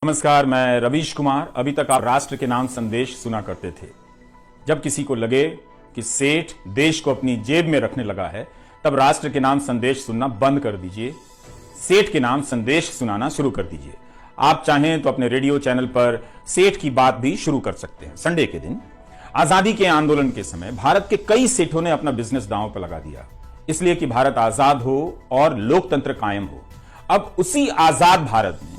नमस्कार, मैं रवीश कुमार। अभी तक आप राष्ट्र के नाम संदेश सुना करते थे। जब किसी को लगे कि सेठ देश को अपनी जेब में रखने लगा है, तब राष्ट्र के नाम संदेश सुनना बंद कर दीजिए। सेठ के नाम संदेश सुनाना शुरू कर दीजिए। आप चाहें तो अपने रेडियो चैनल पर सेठ की बात भी शुरू कर सकते हैं। संडे के दिन आजादी के आंदोलन के समय भारत के कई सेठों ने अपना बिजनेस दांव पर लगा दिया, इसलिए कि भारत आजाद हो और लोकतंत्र कायम हो। अब उसी आजाद भारत में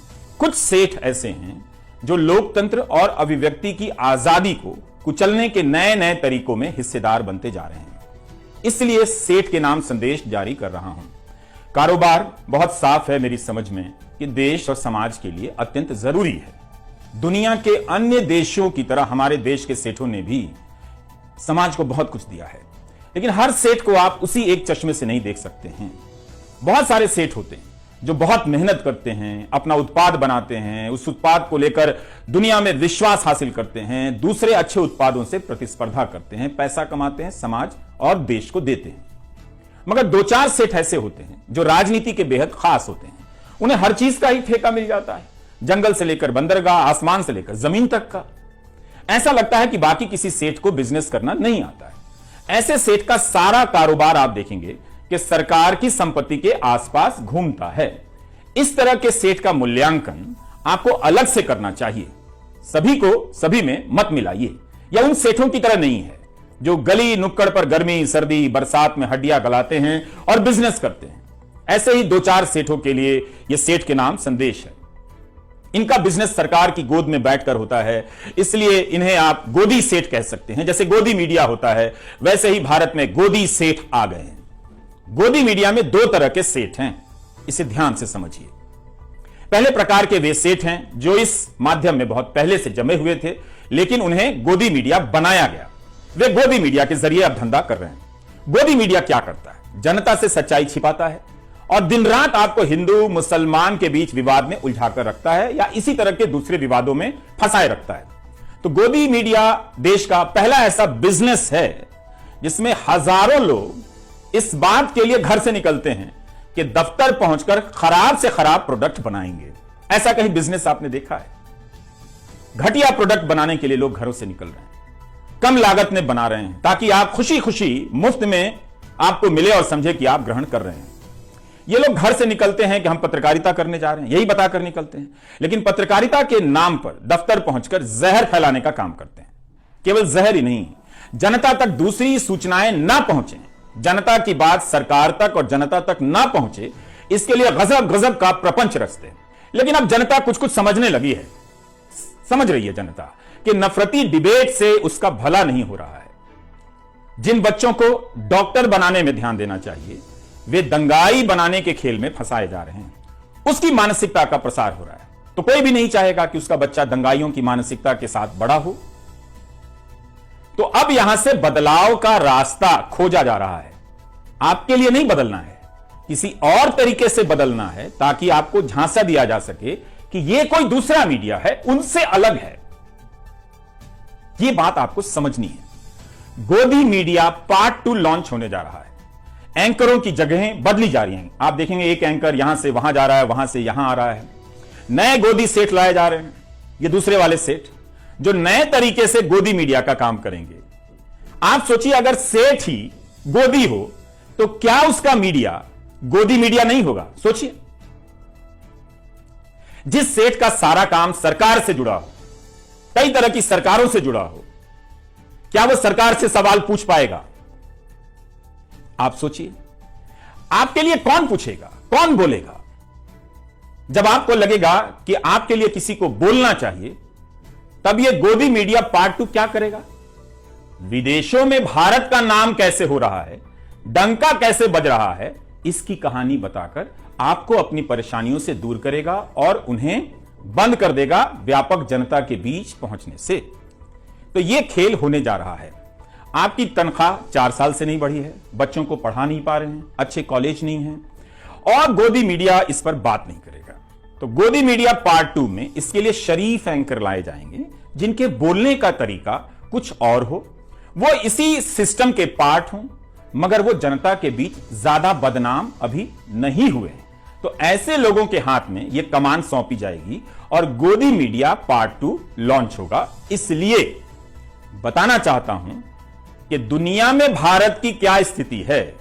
कुछ सेठ ऐसे हैं जो लोकतंत्र और अभिव्यक्ति की आजादी को कुचलने के नए नए तरीकों में हिस्सेदार बनते जा रहे हैं। इसलिए सेठ के नाम संदेश जारी कर रहा हूं। कारोबार बहुत साफ है मेरी समझ में कि देश और समाज के लिए अत्यंत जरूरी है। दुनिया के अन्य देशों की तरह हमारे देश के सेठों ने भी समाज को बहुत कुछ दिया है, लेकिन हर सेठ को आप उसी एक चश्मे से नहीं देख सकते हैं। बहुत सारे सेठ होते हैं जो बहुत मेहनत करते हैं, अपना उत्पाद बनाते हैं, उस उत्पाद को लेकर दुनिया में विश्वास हासिल करते हैं, दूसरे अच्छे उत्पादों से प्रतिस्पर्धा करते हैं, पैसा कमाते हैं, समाज और देश को देते हैं। मगर दो चार सेठ ऐसे होते हैं जो राजनीति के बेहद खास होते हैं। उन्हें हर चीज का ही ठेका मिल जाता है, जंगल से लेकर बंदरगाह, आसमान से लेकर जमीन तक का। ऐसा लगता है कि बाकी किसी सेठ को बिजनेस करना नहीं आता है। ऐसे सेठ का सारा कारोबार आप देखेंगे कि सरकार की संपत्ति के आसपास घूमता है। इस तरह के सेठ का मूल्यांकन आपको अलग से करना चाहिए। सभी को सभी में मत मिलाइए। यह उन सेठों की तरह नहीं है जो गली नुक्कड़ पर गर्मी सर्दी बरसात में हड्डियां गलाते हैं और बिजनेस करते हैं। ऐसे ही दो चार सेठों के लिए यह सेठ के नाम संदेश है। इनका बिजनेस सरकार की गोद में बैठकर होता है, इसलिए इन्हें आप गोदी सेठ कह सकते हैं। जैसे गोदी मीडिया होता है, वैसे ही भारत में गोदी सेठ आ गए हैं। गोदी मीडिया में दो तरह के सेठ हैं, इसे ध्यान से समझिए। पहले प्रकार के वे सेठ हैं जो इस माध्यम में बहुत पहले से जमे हुए थे, लेकिन उन्हें गोदी मीडिया बनाया गया। वे गोदी मीडिया के जरिए अब धंधा कर रहे हैं। गोदी मीडिया क्या करता है? जनता से सच्चाई छिपाता है और दिन रात आपको हिंदू मुसलमान के बीच विवाद में उलझाकर रखता है या इसी तरह के दूसरे विवादों में फंसाए रखता है। तो गोदी मीडिया देश का पहला ऐसा बिजनेस है जिसमें हजारों लोग इस बात के लिए घर से निकलते हैं कि दफ्तर पहुंचकर खराब से खराब प्रोडक्ट बनाएंगे। ऐसा कहीं बिजनेस आपने देखा है? घटिया प्रोडक्ट बनाने के लिए लोग घरों से निकल रहे हैं, कम लागत में बना रहे हैं ताकि आप खुशी खुशी मुफ्त में आपको मिले और समझे कि आप ग्रहण कर रहे हैं। ये लोग घर से निकलते हैं कि हम पत्रकारिता करने जा रहे हैं, यही बताकर निकलते हैं, लेकिन पत्रकारिता के नाम पर दफ्तर पहुंचकर जहर फैलाने का काम करते हैं। केवल जहर ही नहीं, जनता तक दूसरी सूचनाएं ना पहुंचे, जनता की बात सरकार तक और जनता तक ना पहुंचे, इसके लिए गजब गजब का प्रपंच रचते हैं। लेकिन अब जनता कुछ कुछ समझने लगी है। समझ रही है जनता कि नफरती डिबेट से उसका भला नहीं हो रहा है। जिन बच्चों को डॉक्टर बनाने में ध्यान देना चाहिए, वे दंगाई बनाने के खेल में फंसाए जा रहे हैं। उसकी मानसिकता का प्रसार हो रहा है। तो कोई भी नहीं चाहेगा कि उसका बच्चा दंगाइयों की मानसिकता के साथ बड़ा हो। तो अब यहां से बदलाव का रास्ता खोजा जा रहा है। आपके लिए नहीं बदलना है, किसी और तरीके से बदलना है, ताकि आपको झांसा दिया जा सके कि यह कोई दूसरा मीडिया है, उनसे अलग है। यह बात आपको समझनी है। गोदी मीडिया पार्ट 2 लॉन्च होने जा रहा है। एंकरों की जगहें बदली जा रही हैं। आप देखेंगे एक एंकर यहां से वहां जा रहा है, वहां से यहां आ रहा है। नए गोदी सेठ लाए जा रहे हैं। ये दूसरे वाले सेठ जो नए तरीके से गोदी मीडिया का काम करेंगे। आप सोचिए, अगर सेठ ही गोदी हो तो क्या उसका मीडिया गोदी मीडिया नहीं होगा? सोचिए, जिस सेठ का सारा काम सरकार से जुड़ा हो, कई तरह की सरकारों से जुड़ा हो, क्या वो सरकार से सवाल पूछ पाएगा? आप सोचिए, आपके लिए कौन पूछेगा, कौन बोलेगा? जब आपको लगेगा कि आपके लिए किसी को बोलना चाहिए, तब यह गोदी मीडिया पार्ट 2 क्या करेगा? विदेशों में भारत का नाम कैसे हो रहा है, डंका कैसे बज रहा है, इसकी कहानी बताकर आपको अपनी परेशानियों से दूर करेगा और उन्हें बंद कर देगा व्यापक जनता के बीच पहुंचने से। तो यह खेल होने जा रहा है। आपकी तनख्वाह 4 साल से नहीं बढ़ी है, बच्चों को पढ़ा नहीं पा रहे हैं, अच्छे कॉलेज नहीं है, और गोदी मीडिया इस पर बात नहीं करेगा। तो गोदी मीडिया पार्ट 2 में इसके लिए शरीफ एंकर लाए जाएंगे जिनके बोलने का तरीका कुछ और हो, वो इसी सिस्टम के पार्ट हों, मगर वो जनता के बीच ज्यादा बदनाम अभी नहीं हुए हैं। तो ऐसे लोगों के हाथ में यह कमान सौंपी जाएगी और गोदी मीडिया पार्ट 2 लॉन्च होगा। इसलिए बताना चाहता हूं कि दुनिया में भारत की क्या स्थिति है,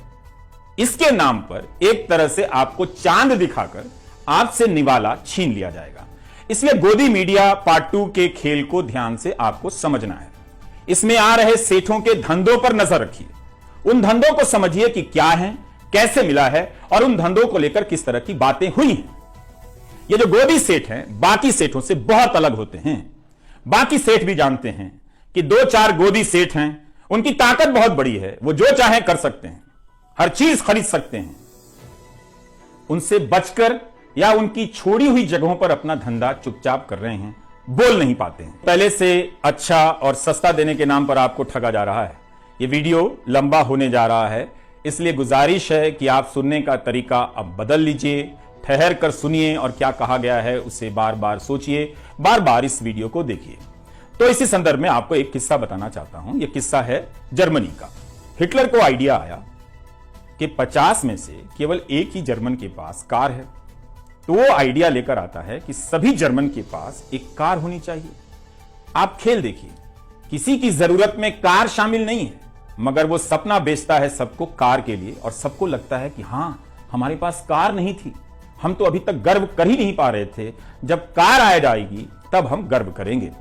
इसके नाम पर एक तरह से आपको चांद दिखाकर आपसे निवाला छीन लिया जाएगा। इसलिए गोदी मीडिया पार्ट 2 के खेल को ध्यान से आपको समझना है। इसमें आ रहे सेठों के धंधों पर नजर रखिए, उन धंधों को समझिए कि क्या है, कैसे मिला है और उन धंधों को लेकर किस तरह की बातें हुई हैं। ये जो गोदी सेठ हैं बाकी सेठों से बहुत अलग होते हैं। बाकी सेठ भी जानते हैं कि 2-4 गोदी सेठ हैं, उनकी ताकत बहुत बड़ी है, वो जो चाहे कर सकते हैं, हर चीज खरीद सकते हैं। उनसे बचकर या उनकी छोड़ी हुई जगहों पर अपना धंधा चुपचाप कर रहे हैं, बोल नहीं पाते हैं। पहले से अच्छा और सस्ता देने के नाम पर आपको ठगा जा रहा है। यह वीडियो लंबा होने जा रहा है, इसलिए गुजारिश है कि आप सुनने का तरीका अब बदल लीजिए, ठहर कर सुनिए और क्या कहा गया है उसे बार बार सोचिए, बार बार इस वीडियो को देखिए। तो इसी संदर्भ में आपको एक किस्सा बताना चाहता हूं। यह किस्सा है जर्मनी का। हिटलर को आइडिया आया कि 50 में से केवल एक ही जर्मन के पास कार है, तो वो आइडिया लेकर आता है कि सभी जर्मन के पास एक कार होनी चाहिए। आप खेल देखिए, किसी की जरूरत में कार शामिल नहीं है, मगर वो सपना बेचता है सबको कार के लिए और सबको लगता है कि हां, हमारे पास कार नहीं थी, हम तो अभी तक गर्व कर ही नहीं पा रहे थे, जब कार आ जाएगी तब हम गर्व करेंगे।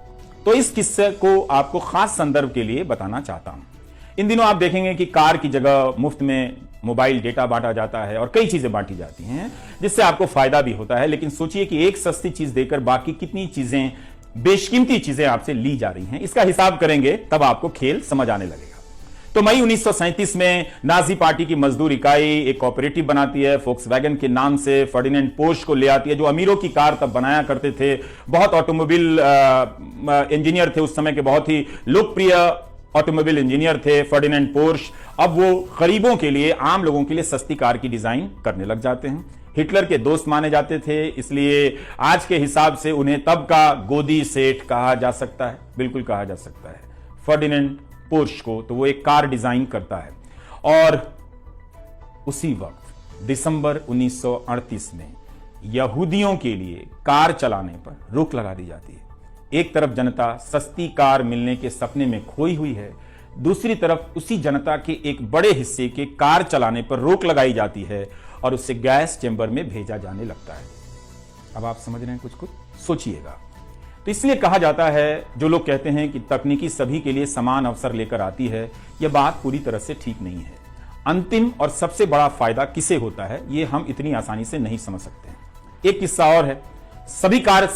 तो इस किस्से को आपको खास संदर्भ के लिए बताना चाहता हूं। इन दिनों आप देखेंगे कि कार की जगह मुफ्त में मोबाइल डेटा बांटा जाता है और कई चीजें बांटी जाती हैं, जिससे आपको फायदा भी होता है। लेकिन सोचिए कि एक सस्ती चीज देकर बाकी कितनी चीजें, बेशकीमती चीजें आपसे ली जा रही हैं। इसका हिसाब करेंगे तब आपको खेल समझ आने लगेगा। तो मई 1937 में नाजी पार्टी की मजदूर इकाई एक कोऑपरेटिव बनाती है, फोक्सवैगन के नाम से फर्डिनेंड पोर्श को ले आती है, जो अमीरों की कार तब बनाया करते थे। बहुत ऑटोमोबाइल इंजीनियर थे उस समय के, बहुत ही लोकप्रिय ऑटोमोबाइल इंजीनियर थे फर्डिनेंड पोर्श। अब वो गरीबों के लिए, आम लोगों के लिए सस्ती कार की डिजाइन करने लग जाते हैं। हिटलर के दोस्त माने जाते थे, इसलिए आज के हिसाब से उन्हें तब का गोदी सेठ कहा जा सकता है, बिल्कुल कहा जा सकता है फर्डिनेंड पोर्श को। तो वो एक कार डिजाइन करता है और उसी वक्त दिसंबर 1938 में यहूदियों के लिए कार चलाने पर रोक लगा दी जाती है। एक तरफ जनता सस्ती कार मिलने के सपने में खोई हुई है, दूसरी तरफ उसी जनता के एक बड़े हिस्से के कार चलाने पर रोक लगाई जाती है और उसे गैस चेंबर में भेजा जाने लगता है। अब आप समझ रहे हैं, कुछ सोचिएगा। तो इसलिए कहा जाता है, जो लोग कहते हैं कि तकनीकी सभी के लिए समान अवसर लेकर आती है, यह बात पूरी तरह से ठीक नहीं है। अंतिम और सबसे बड़ा फायदा किसे होता है, यह हम इतनी आसानी से नहीं समझ सकते। एक किस्सा और है, सभी कार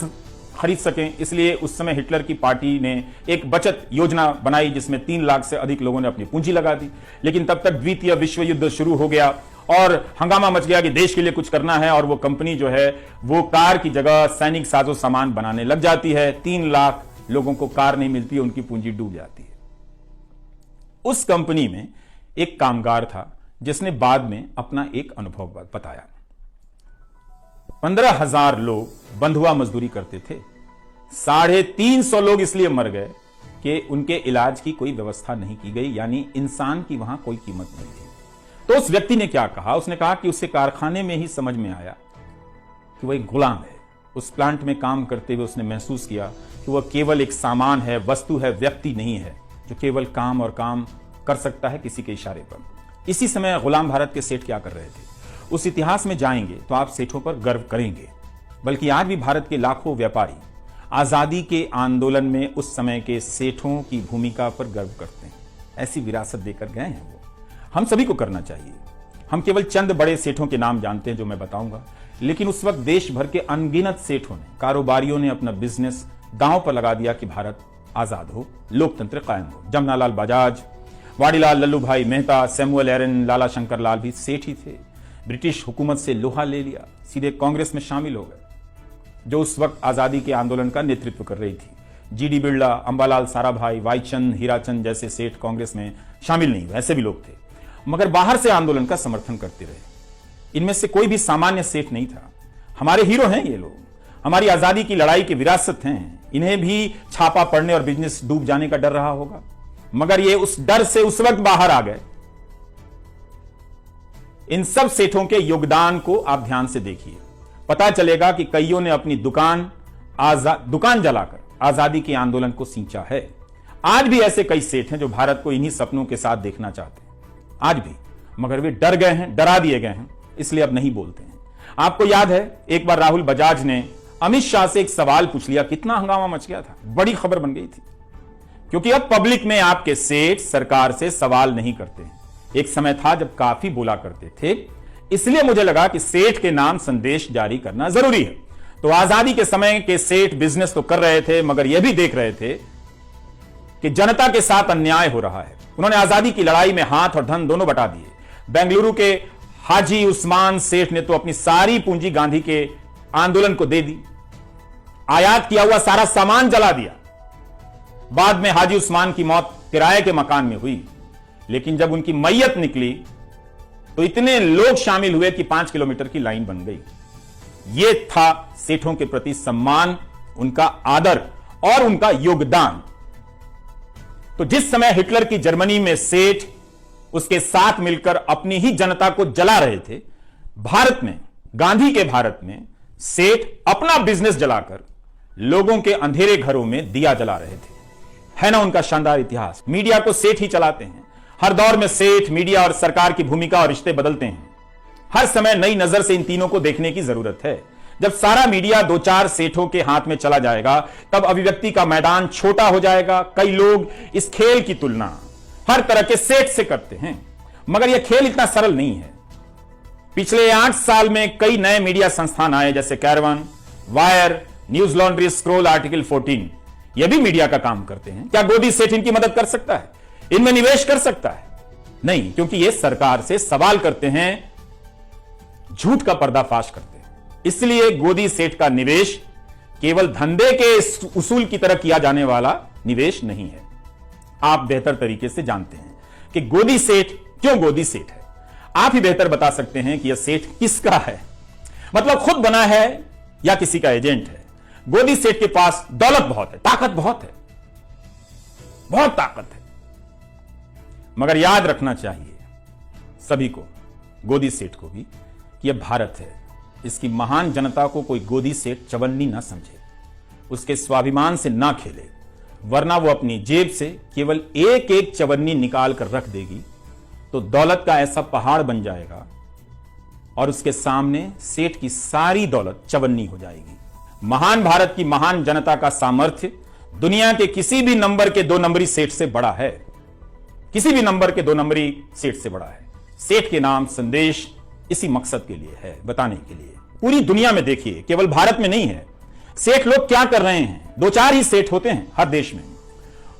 खरीद सकें, इसलिए उस समय हिटलर की पार्टी ने एक बचत योजना बनाई जिसमें 3 लाख से अधिक लोगों ने अपनी पूंजी लगा दी। लेकिन तब तक द्वितीय विश्व युद्ध शुरू हो गया और हंगामा मच गया कि देश के लिए कुछ करना है, और वो कंपनी जो है वो कार की जगह सैनिक साजो सामान बनाने लग जाती है। 3 लाख लोगों को कार नहीं मिलती, उनकी पूंजी डूब जाती है। उस कंपनी में एक कामगार था जिसने बाद में अपना एक अनुभव बताया। 15,000 लोग बंधुआ मजदूरी करते थे, 350 लोग इसलिए मर गए कि उनके इलाज की कोई व्यवस्था नहीं की गई, यानी इंसान की वहां कोई कीमत नहीं थी। तो उस व्यक्ति ने क्या कहा, उसने कहा कि उसे कारखाने में ही समझ में आया कि वह एक गुलाम है। उस प्लांट में काम करते हुए उसने महसूस किया कि वह केवल एक सामान है, वस्तु है, व्यक्ति नहीं है जो केवल काम और काम कर सकता है किसी के इशारे पर। इसी समय गुलाम भारत के सेठ क्या कर रहे थे, उस इतिहास में जाएंगे तो आप सेठों पर गर्व करेंगे। बल्कि आज भी भारत के लाखों व्यापारी आजादी के आंदोलन में उस समय के सेठों की भूमिका पर गर्व करते हैं। ऐसी विरासत देकर गए हैं वो, हम सभी को करना चाहिए। हम केवल चंद बड़े सेठों के नाम जानते हैं जो मैं बताऊंगा, लेकिन उस वक्त देश भर के अनगिनत सेठों ने, कारोबारियों ने अपना बिजनेस दांव पर लगा दिया कि भारत आजाद हो, लोकतंत्र कायम हो। जमनालाल बजाज, वाडीलाल लल्लू भाई मेहता, सैमुअल एरन, लाला शंकर लाल भी सेठ ही थे। ब्रिटिश हुकूमत से लोहा ले लिया, सीधे कांग्रेस में शामिल हो गए, जो उस वक्त आजादी के आंदोलन का नेतृत्व कर रही थी। जीडी बिरला, अंबालाल साराभाई, वाईचंद, हीराचंद जैसे सेठ कांग्रेस में शामिल नहीं हुए, ऐसे भी लोग थे, मगर बाहर से आंदोलन का समर्थन करते रहे। इनमें से कोई भी सामान्य सेठ नहीं था। हमारे हीरो हैं ये लोग, हमारी आजादी की लड़ाई की विरासत हैं। इन्हें भी छापा पड़ने और बिजनेस डूब जाने का डर रहा होगा, मगर ये उस डर से उस वक्त बाहर आ गए। इन सब सेठों के योगदान को आप ध्यान से देखिए। पता चलेगा कि कईयों ने अपनी दुकान जलाकर आजादी के आंदोलन को सींचा है। आज भी ऐसे कई सेठ हैं जो भारत को इन्हीं सपनों के साथ देखना चाहते हैं, आज भी, मगर वे डर गए हैं, डरा दिए गए हैं, इसलिए अब नहीं बोलते हैं। आपको याद है एक बार राहुल बजाज ने अमित शाह से एक सवाल पूछ लिया, कितना हंगामा मच गया था, बड़ी खबर बन गई थी, क्योंकि अब पब्लिक में आपके सेठ सरकार से सवाल नहीं करते हैं। एक समय था जब काफी बोला करते थे, इसलिए मुझे लगा कि सेठ के नाम संदेश जारी करना जरूरी है। तो आजादी के समय के सेठ बिजनेस तो कर रहे थे, मगर यह भी देख रहे थे कि जनता के साथ अन्याय हो रहा है। उन्होंने आजादी की लड़ाई में हाथ और धन दोनों बटा दिए। बेंगलुरु के हाजी उस्मान सेठ ने तो अपनी सारी पूंजी गांधी के आंदोलन को दे दी, आयात किया हुआ सारा सामान जला दिया। बाद में हाजी उस्मान की मौत किराए के मकान में हुई, लेकिन जब उनकी मैयत निकली तो इतने लोग शामिल हुए कि 5 किलोमीटर की लाइन बन गई। यह था सेठों के प्रति सम्मान, उनका आदर और उनका योगदान। तो जिस समय हिटलर की जर्मनी में सेठ उसके साथ मिलकर अपनी ही जनता को जला रहे थे, भारत में, गांधी के भारत में सेठ अपना बिजनेस जलाकर लोगों के अंधेरे घरों में दिया जला रहे थे। है ना उनका शानदार इतिहास। मीडिया को सेठ ही चलाते हैं। हर दौर में सेठ, मीडिया और सरकार की भूमिका और रिश्ते बदलते हैं। हर समय नई नजर से इन तीनों को देखने की जरूरत है। जब सारा मीडिया 2-4 सेठों के हाथ में चला जाएगा, तब अभिव्यक्ति का मैदान छोटा हो जाएगा। कई लोग इस खेल की तुलना हर तरह के सेठ से करते हैं, मगर यह खेल इतना सरल नहीं है। पिछले 8 साल में कई नए मीडिया संस्थान आए, जैसे caravan, wire, news laundry, scroll, article 14। यह भी मीडिया का काम करते हैं। क्या गोदी सेठ इनकी मदद कर सकता है, इनमें निवेश कर सकता है? नहीं, क्योंकि ये सरकार से सवाल करते हैं, झूठ का पर्दाफाश करते हैं। इसलिए गोदी सेठ का निवेश केवल धंधे के उसूल की तरह किया जाने वाला निवेश नहीं है। आप बेहतर तरीके से जानते हैं कि गोदी सेठ क्यों गोदी सेठ है। आप ही बेहतर बता सकते हैं कि यह सेठ किसका है, मतलब खुद बना है या किसी का एजेंट है। गोदी सेठ के पास दौलत बहुत है, ताकत बहुत है, बहुत ताकत है, मगर याद रखना चाहिए सभी को, गोदी सेठ को भी, कि यह भारत है। इसकी महान जनता को कोई गोदी सेठ चवन्नी ना समझे, उसके स्वाभिमान से ना खेले, वरना वो अपनी जेब से केवल एक एक चवन्नी निकाल कर रख देगी तो दौलत का ऐसा पहाड़ बन जाएगा और उसके सामने सेठ की सारी दौलत चवन्नी हो जाएगी। महान भारत की महान जनता का सामर्थ्य दुनिया के किसी भी नंबर के 2 नंबरी सेठ से बड़ा है, किसी भी नंबर के 2 नंबरी सेठ से बड़ा है। सेठ के नाम संदेश इसी मकसद के लिए है, बताने के लिए। पूरी दुनिया में देखिए, केवल भारत में नहीं है, सेठ लोग क्या कर रहे हैं। 2-4 ही सेठ होते हैं हर देश में,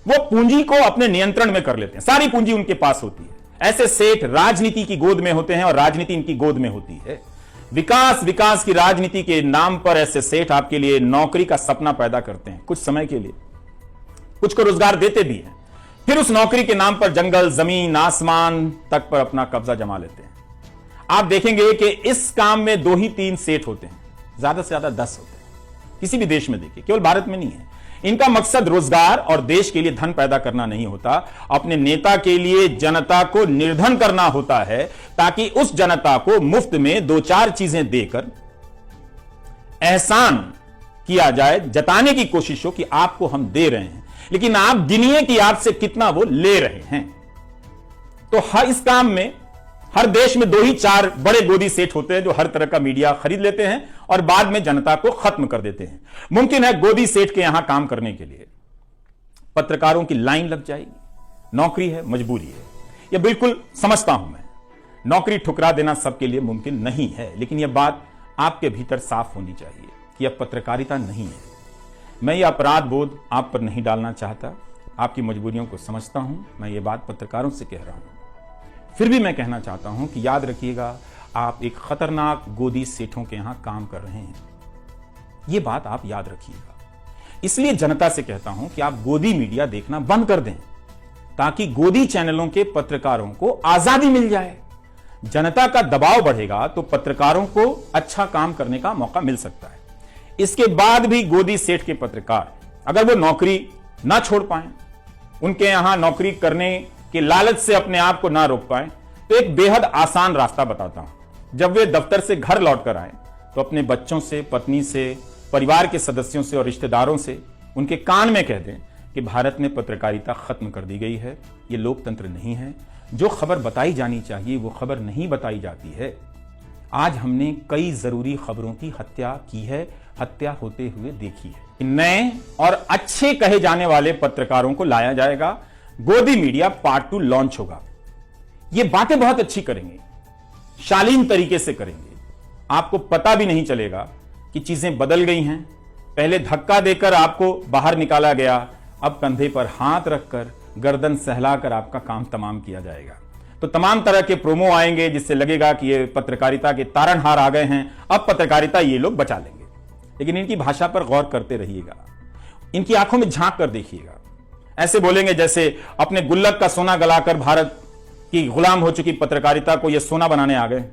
वो पूंजी को अपने नियंत्रण में कर लेते हैं, सारी पूंजी उनके पास होती है। ऐसे सेठ राजनीति की गोद में होते हैं और राजनीति इनकी गोद में होती है। विकास की राजनीति के नाम पर ऐसे सेठ आपके लिए नौकरी का सपना पैदा करते हैं, कुछ समय के लिए, कुछ को रोजगार देते भी हैं, फिर उस नौकरी के नाम पर जंगल, जमीन, आसमान तक पर अपना कब्जा जमा लेते हैं। आप देखेंगे कि इस काम में 2 ही 3 सेठ होते हैं, ज्यादा से ज्यादा 10 होते हैं। किसी भी देश में देखिए, केवल भारत में नहीं है। इनका मकसद रोजगार और देश के लिए धन पैदा करना नहीं होता, अपने नेता के लिए जनता को निर्धन करना होता है, ताकि उस जनता को मुफ्त में 2-4 चीजें देकर एहसान किया जाए, जताने की कोशिश हो कि आपको हम दे रहे हैं, लेकिन आप गिनिए कि आपसे कितना वो ले रहे हैं। तो हर इस काम में हर देश में 2 ही 4 बड़े गोदी सेठ होते हैं जो हर तरह का मीडिया खरीद लेते हैं और बाद में जनता को खत्म कर देते हैं। मुमकिन है गोदी सेठ के यहां काम करने के लिए पत्रकारों की लाइन लग जाएगी, नौकरी है, मजबूरी है, यह बिल्कुल समझता हूं मैं। नौकरी ठुकरा देना सबके लिए मुमकिन नहीं है, लेकिन यह बात आपके भीतर साफ होनी चाहिए कि यह पत्रकारिता नहीं है। मैं यह अपराध बोध आप पर नहीं डालना चाहता, आपकी मजबूरियों को समझता हूं, मैं ये बात पत्रकारों से कह रहा हूं। फिर भी मैं कहना चाहता हूं कि याद रखिएगा, आप एक खतरनाक गोदी सेठों के यहां काम कर रहे हैं, यह बात आप याद रखिएगा। इसलिए जनता से कहता हूं कि आप गोदी मीडिया देखना बंद कर दें, ताकि गोदी चैनलों के पत्रकारों को आजादी मिल जाए। जनता का दबाव बढ़ेगा तो पत्रकारों को अच्छा काम करने का मौका मिल सकता है। इसके बाद भी गोदी सेठ के पत्रकार अगर वो नौकरी ना छोड़ पाए, उनके यहां नौकरी करने के लालच से अपने आप को ना रोक पाए, तो एक बेहद आसान रास्ता बताता हूं। जब वे दफ्तर से घर लौट कर आए तो अपने बच्चों से, पत्नी से, परिवार के सदस्यों से और रिश्तेदारों से उनके कान में कह दें कि भारत में पत्रकारिता खत्म कर दी गई है, ये लोकतंत्र नहीं है। जो खबर बताई जानी चाहिए वो खबर नहीं बताई जाती है। आज हमने कई जरूरी खबरों की हत्या की है, हत्या होते हुए देखी है। नए और अच्छे कहे जाने वाले पत्रकारों को लाया जाएगा। गोदी मीडिया पार्ट 2 लॉन्च होगा। ये बातें बहुत अच्छी करेंगे, शालीन तरीके से करेंगे। आपको पता भी नहीं चलेगा कि चीजें बदल गई हैं। पहले धक्का देकर आपको बाहर निकाला गया, अब कंधे पर हाथ रखकर, गर्दन सहलाकर आपका काम तमाम किया जाएगा। तो तमाम तरह के प्रोमो आएंगे जिससे लगेगा कि ये पत्रकारिता के तारनहार आ गए हैं, अब पत्रकारिता ये लोग बचा लेंगे। लेकिन इनकी भाषा पर गौर करते रहिएगा, इनकी आंखों में झांक कर देखिएगा। ऐसे बोलेंगे जैसे अपने गुल्लक का सोना गलाकर भारत की गुलाम हो चुकी पत्रकारिता को ये सोना बनाने आ गए।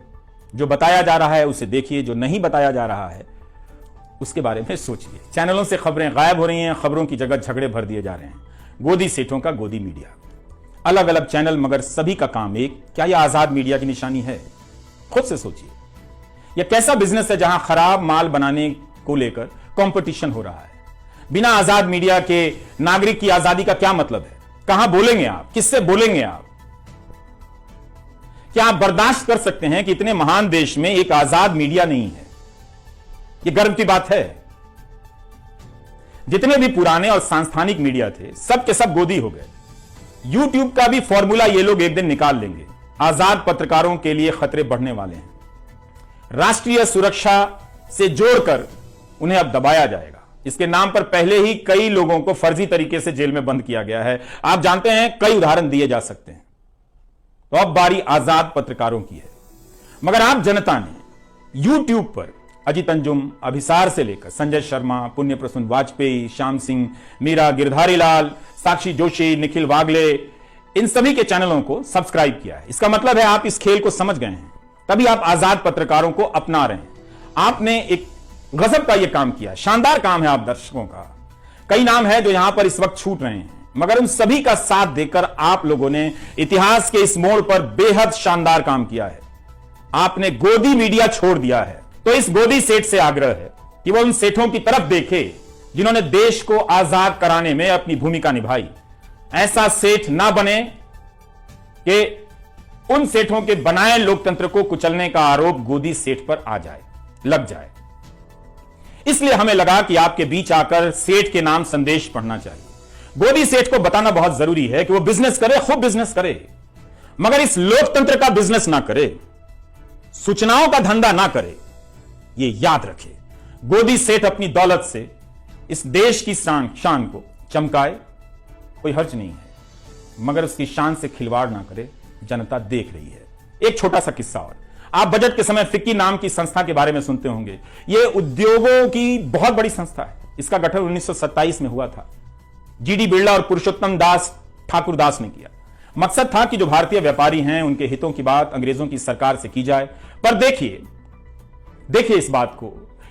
जो बताया जा रहा है उसे देखिए, जो नहीं बताया जा रहा है उसके बारे में सोचिए। चैनलों से खबरें गायब हो रही हैं, खबरों की जगह झगड़े भर दिए जा रहे हैं। गोदी सेठों का गोदी मीडिया, अलग अलग चैनल मगर सभी का काम एक। क्या यह आजाद मीडिया की निशानी है? खुद से सोचिए। यह कैसा बिजनेस है जहां खराब माल बनाने को लेकर कंपटीशन हो रहा है? बिना आजाद मीडिया के नागरिक की आजादी का क्या मतलब है? कहां बोलेंगे आप? किससे बोलेंगे आप? क्या आप बर्दाश्त कर सकते हैं कि इतने महान देश में एक आजाद मीडिया नहीं है? यह गर्व की बात है। जितने भी पुराने और सांस्थानिक मीडिया थे सब के सब गोदी हो गए। यूट्यूब का भी फॉर्मूला ये लोग एक दिन निकाल लेंगे। आजाद पत्रकारों के लिए खतरे बढ़ने वाले हैं। राष्ट्रीय सुरक्षा से जोड़कर उन्हें अब दबाया जाएगा। इसके नाम पर पहले ही कई लोगों को फर्जी तरीके से जेल में बंद किया गया है। आप जानते हैं, कई उदाहरण दिए जा सकते हैं। तो अब बारी आजाद पत्रकारों की है। मगर आप जनता ने यूट्यूब पर अजित अंजुम, अभिसार से लेकर संजय शर्मा, पुण्य प्रसून वाजपेयी, श्याम सिंह, मीरा, गिरधारी लाल, साक्षी जोशी, निखिल वागले, इन सभी के चैनलों को सब्सक्राइब किया है। इसका मतलब है आप इस खेल को समझ गए हैं, तभी आप आजाद पत्रकारों को अपना रहे हैं। आपने एक गजब का यह काम किया, शानदार काम है आप दर्शकों का। कई नाम है जो यहां पर इस वक्त छूट रहे हैं, मगर उन सभी का साथ देकर आप लोगों ने इतिहास के इस मोड़ पर बेहद शानदार काम किया है। आपने गोदी मीडिया छोड़ दिया है। तो इस गोदी सेठ से आग्रह है कि वह उन सेठों की तरफ देखे जिन्होंने देश को आजाद कराने में अपनी भूमिका निभाई। ऐसा सेठ ना बने कि उन सेठों के बनाए लोकतंत्र को कुचलने का आरोप गोदी सेठ पर आ जाए, लग जाए। इसलिए हमें लगा कि आपके बीच आकर सेठ के नाम संदेश पढ़ना चाहिए। गोदी सेठ को बताना बहुत जरूरी है कि वो बिजनेस करे, खूब बिजनेस करे, मगर इस लोकतंत्र का बिजनेस ना करे, सूचनाओं का धंधा ना करे। ये याद रखे, गोदी सेठ अपनी दौलत से इस देश की शान को चमकाए, कोई हर्ज नहीं है, मगर उसकी शान से खिलवाड़ ना करे। जनता देख रही है। एक छोटा सा किस्सा और, आप बजट के समय फिक्की नाम की संस्था के बारे में सुनते होंगे। यह उद्योगों की बहुत बड़ी संस्था है। इसका गठन 1927 में हुआ था। जीडी बिरला और पुरुषोत्तम दास ठाकुर दास ने किया। मकसद था कि जो भारतीय व्यापारी हैं उनके हितों की बात अंग्रेजों की सरकार से की जाए। पर देखिए इस बात को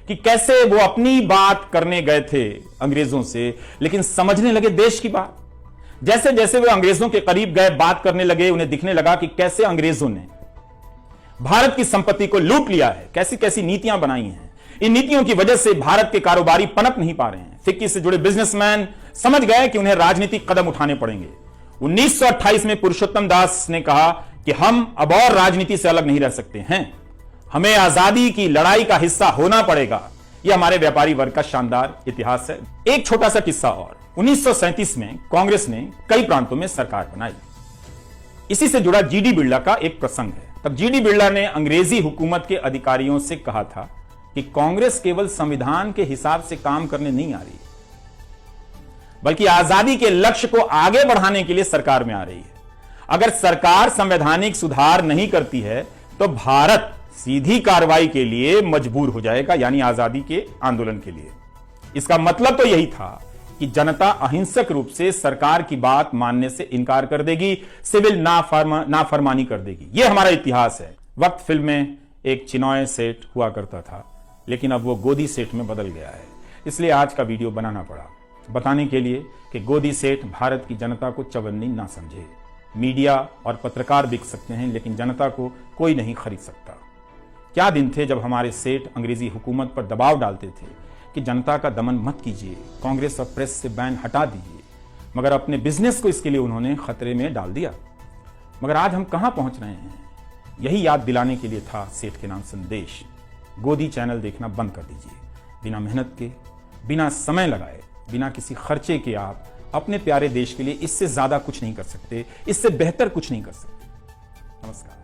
कि कैसे वो अपनी बात करने गए थे अंग्रेजों से, लेकिन समझने लगे देश की बात। जैसे जैसे वो अंग्रेजों के करीब गए, बात करने लगे, उन्हें दिखने लगा कि कैसे अंग्रेजों ने भारत की संपत्ति को लूट लिया है, कैसी कैसी नीतियां बनाई हैं। इन नीतियों की वजह से भारत के कारोबारी पनप नहीं पा रहे हैं। फिक्की से जुड़े बिजनेसमैन समझ गए कि उन्हें राजनीतिक कदम उठाने पड़ेंगे। 1928 में पुरुषोत्तम दास ने कहा कि हम अब और राजनीति से अलग नहीं रह सकते हैं, हमें आजादी की लड़ाई का हिस्सा होना पड़ेगा। यह हमारे व्यापारी वर्ग का शानदार इतिहास है। एक छोटा सा किस्सा और, 1937 में कांग्रेस ने कई प्रांतों में सरकार बनाई। इसी से जुड़ा जीडी बिरला का एक प्रसंग है। तब जीडी बिरला ने अंग्रेजी हुकूमत के अधिकारियों से कहा था कि कांग्रेस केवल संविधान के हिसाब से काम करने नहीं आ रही, बल्कि आजादी के लक्ष्य को आगे बढ़ाने के लिए सरकार में आ रही है। अगर सरकार संवैधानिक सुधार नहीं करती है तो भारत सीधी कार्रवाई के लिए मजबूर हो जाएगा, यानी आजादी के आंदोलन के लिए। इसका मतलब तो यही था कि जनता अहिंसक रूप से सरकार की बात मानने से इनकार कर देगी, सिविल नाफरमानी कर देगी। यह हमारा इतिहास है। वक्त फिल्म में एक चिनॉय सेठ हुआ करता था, लेकिन अब वो गोदी सेठ में बदल गया है। इसलिए आज का वीडियो बनाना पड़ा, बताने के लिए कि गोदी सेठ भारत की जनता को चवन्नी ना समझे। मीडिया और पत्रकार बिक सकते हैं, लेकिन जनता को कोई नहीं खरीद सकता। क्या दिन थे जब हमारे सेठ अंग्रेजी हुकूमत पर दबाव डालते थे कि जनता का दमन मत कीजिए, कांग्रेस और प्रेस से बैन हटा दीजिए, मगर अपने बिजनेस को इसके लिए उन्होंने खतरे में डाल दिया। मगर आज हम कहां पहुंच रहे हैं, यही याद दिलाने के लिए था सेठ के नाम संदेश। गोदी चैनल देखना बंद कर दीजिए। बिना मेहनत के, बिना समय लगाए, बिना किसी खर्चे के आप अपने प्यारे देश के लिए इससे ज्यादा कुछ नहीं कर सकते, इससे बेहतर कुछ नहीं कर सकते। नमस्कार।